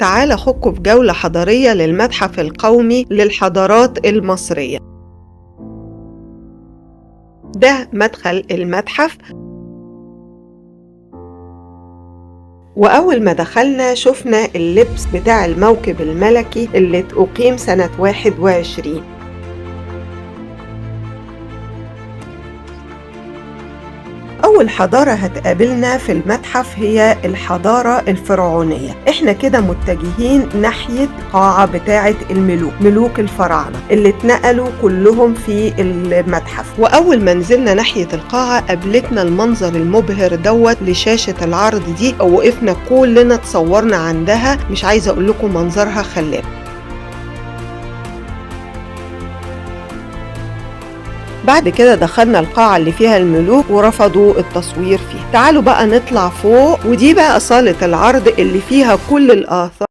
تعال أخدكم في جولة حضارية للمتحف القومي للحضارات المصرية. ده مدخل المتحف، وأول ما دخلنا شفنا اللبس بتاع الموكب الملكي اللي أقيم سنة 21. أول حضارة هتقابلنا في المتحف هي الحضارة الفرعونية. إحنا كده متجهين ناحية قاعة بتاعة الملوك، ملوك الفراعنة اللي اتنقلوا كلهم في المتحف. وأول ما نزلنا ناحية القاعة قابلتنا المنظر المبهر دوت لشاشة العرض دي، وقفنا كلنا تصورنا عندها. مش عايزة أقول لكم منظرها خلاب. بعد كده دخلنا القاعة اللي فيها الملوك ورفضوا التصوير فيها. تعالوا بقى نطلع فوق، ودي بقى صالة العرض اللي فيها كل الآثار